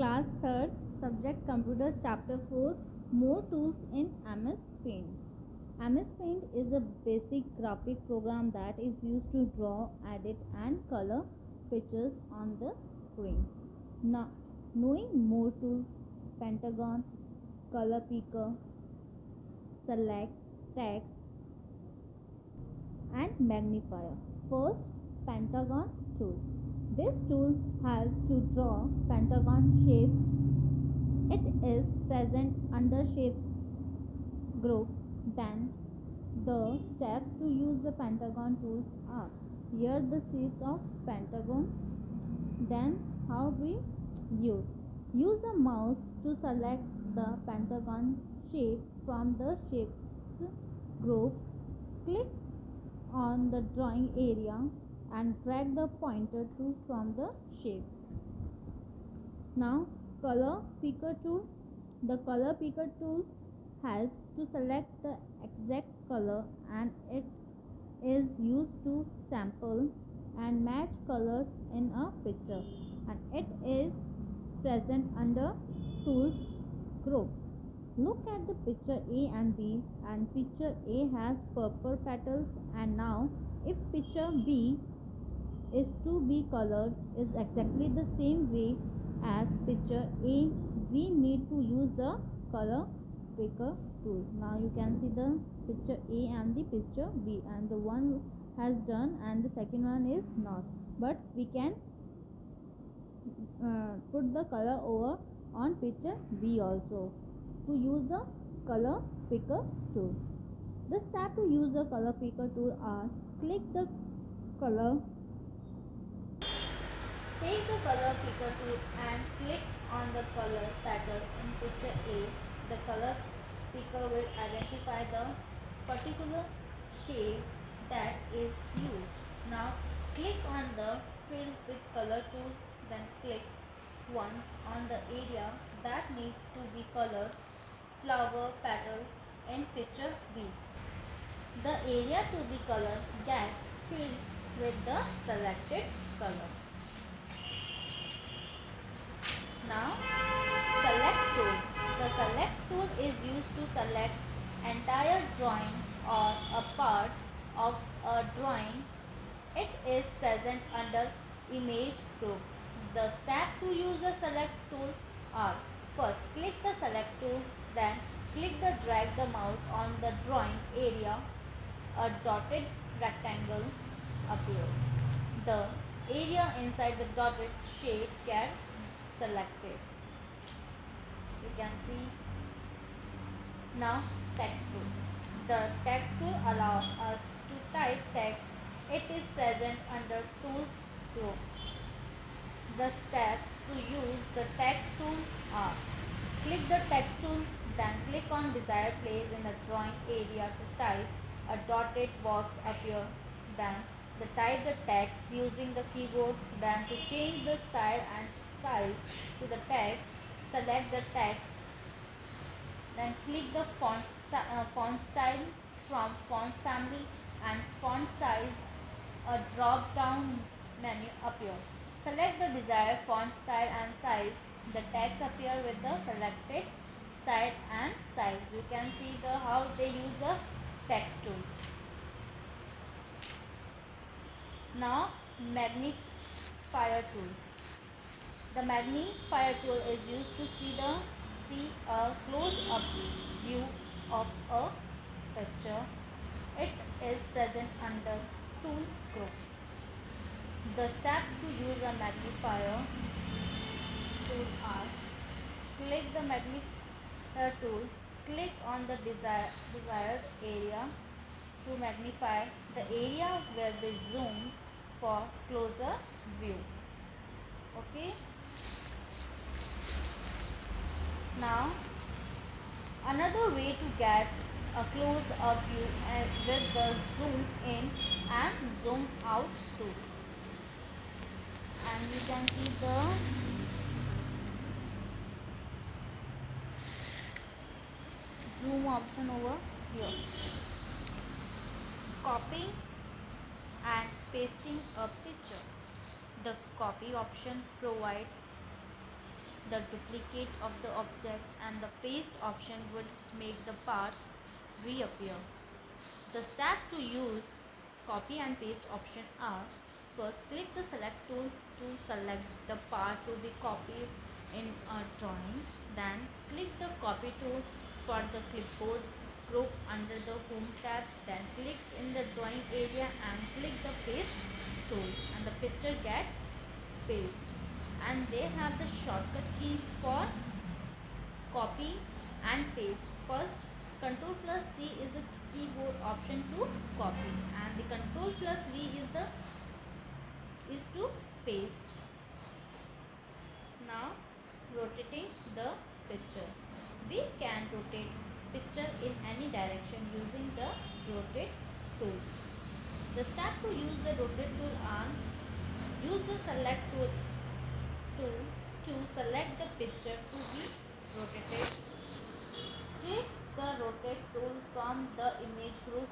Class 3rd, Subject Computer, Chapter 4, More Tools in MS Paint. MS Paint is a basic graphic program that is used to draw, edit and color pictures on the screen. Now, knowing more tools, Pentagon, Color Picker, Select, Text and Magnifier. First, Pentagon tool. This tool helps to draw pentagon shapes. It is present under shapes group. Then the steps to use the pentagon tools are: here the shapes of pentagon. Then how we use the mouse to select the pentagon shape from the shapes group. Click on the drawing area and drag the pointer to from the shape. Now, color picker tool. The color picker tool helps to select the exact color, and it is used to sample and match colors in a picture, and it is present under tools group. Look at the picture A and B, and picture A has purple petals, and now if picture B is to be colored is exactly the same way as picture A, we need to use the color picker tool. Now you can see the picture A and the picture B, and the one has done and the second one is not, but we can put the color over on picture B also to use the color picker tool. The step to use the color picker tool are: click the color, take the color picker tool and click on the color petal in picture A. The color picker will identify the particular shade that is used. Now click on the fill with color tool, then click once on the area that needs to be colored, flower petal in picture B. The area to be colored gets filled with the selected color. Now, select tool. The select tool is used to select entire drawing or a part of a drawing. It is present under image group. The steps to use the select tool are: first, click the select tool, then click the drag the mouse on the drawing area. A dotted rectangle appears. The area inside the dotted shade gets selected. You can see. Now, text tool. The text tool allows us to type text. It is present under tools group. The steps to use the text tool are: click the text tool, then click on desired place in the drawing area to type. A dotted box appears. Then type the text using the keyboard. Then to change the style and size to the text, select the text. Then click the font style from font family and font size. A drop down menu appears. Select the desired font style and size. The text appears with the selected style and size. You can see how they use the text tool. Now, magnifier tool. The magnifier tool is used to see a close-up view of a picture. It is present under tools group. The steps to use a magnifier tool are: click the magnifier tool, click on the desired area to magnify. The area will be zoomed for closer view. Okay. Now, another way to get a close-up view is with the zoom in and zoom out tool. And you can see the zoom option over here. Copying and pasting a picture. The copy option provides the duplicate of the object, and the paste option would make the part reappear. The steps to use copy and paste option are: first, click the select tool to select the part to be copied in a drawing. Then click the copy tool for the clipboard group under the home tab. Then click in the drawing area and click the paste tool, and the picture gets pasted. And they have the shortcut keys for copy and paste. First, Ctrl plus C is the keyboard option to copy, and the Ctrl plus V is to paste. Now, rotating the picture. We can rotate picture in any direction using the rotate tool. The steps to use the rotate tool are: use the select tool to select the picture to be rotated. Click the rotate tool from the image group.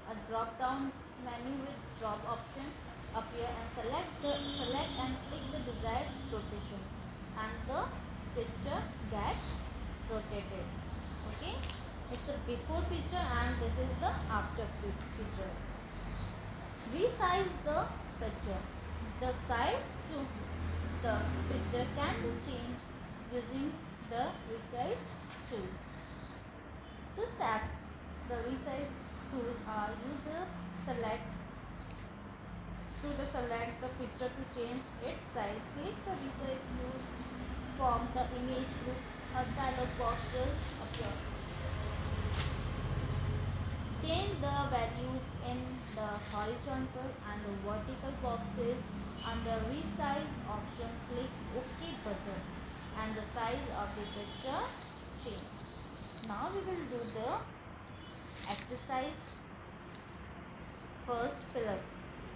A drop down menu with drop option appear, and select and click the desired rotation, and the picture gets rotated. Okay, it's a before picture and this is the after picture. Resize the picture. The size to the picture can be changed using the resize tool. To start the resize tool, use the select the picture to change its size. Click the resize tool from the image group. A dialog box will appear. Change the values in the horizontal and the vertical boxes. Under resize option, click OK button, and the size of the picture change. Now we will do the exercise. First, filler.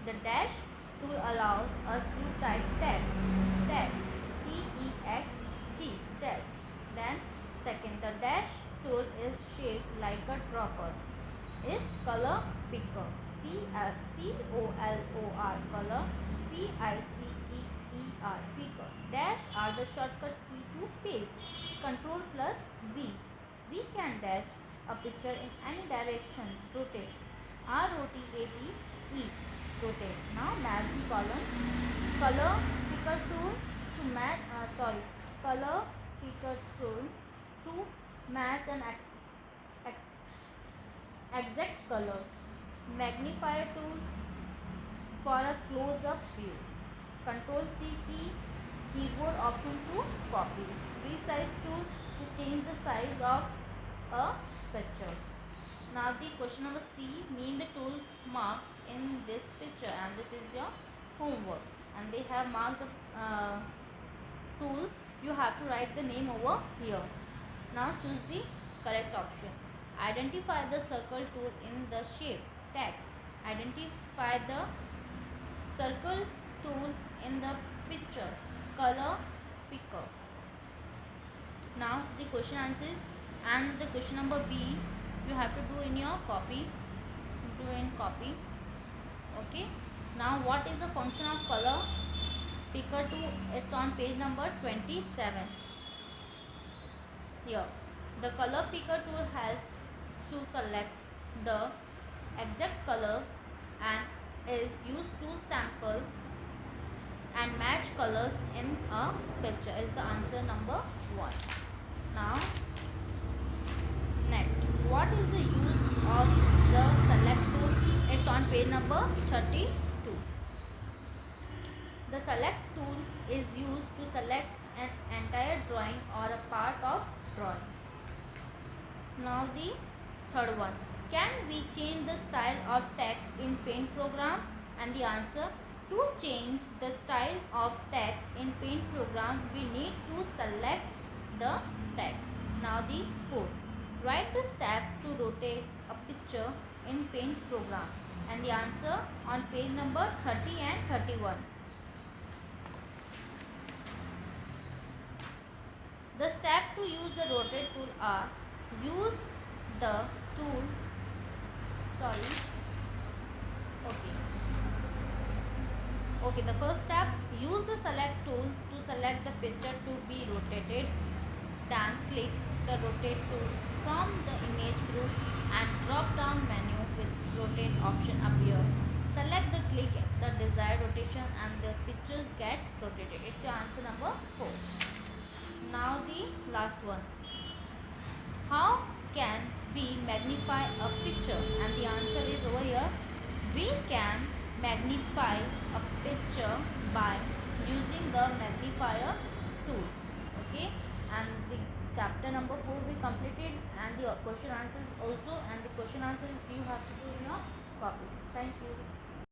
The dash tool allows us to type text, T-E-X-T, text. Then second, the dash tool is shaped like a dropper. Is color picker, C-O-L-O-R, color, P-I-C-E-E-R, picker. Dash are the shortcut key to paste. Ctrl plus V. We can dash a picture in any direction. Rotate, R-O-T-A-T-E, rotate. Now match the column. Color picker tool to match, color picker tool to match an exact color. Magnifier tool for a close-up view. Ctrl C key, keyboard option to copy. Resize tool to change the size of a picture. Now the question number C, name the tools marked in this picture, and this is your homework. And they have marked the tools. You have to write the name over here. Now choose the correct option. Identify the circle tool in the shape text. Identify the circle tool in the picture. Color picker. Now the question answers, and the question number B you have to do in your copy. Okay. Now what is the function of color picker tool? It's on page number 27. Here, the color picker tool helps to select the exact color and is used to sample and match colors in a picture. Is the answer number 1. Now next, what is the use of the select tool? It's on page number 32. The select tool is used to select an entire drawing or a part of drawing. Now the third one, can we change the style of text in Paint program? And the answer, to change the style of text in Paint program, we need to select the text. Now the fourth, write the step to rotate a picture in Paint program. And the answer on page number 30 and 31. The steps to use the rotate tool are: use the tool, Okay, the first step, use the select tool to select select the picture to be rotated, then click the rotate tool from the image group and drop down menu with rotate option appear. Select the click the desired rotation and the pictures get rotated. It's your answer number 4. Now the last one. How can we magnify a picture? And the answer is over here. We can magnify a picture by using the magnifier tool. Okay, and the chapter number 4 we completed, and the question answers also, and the question answers you have to do in your copy. Thank you.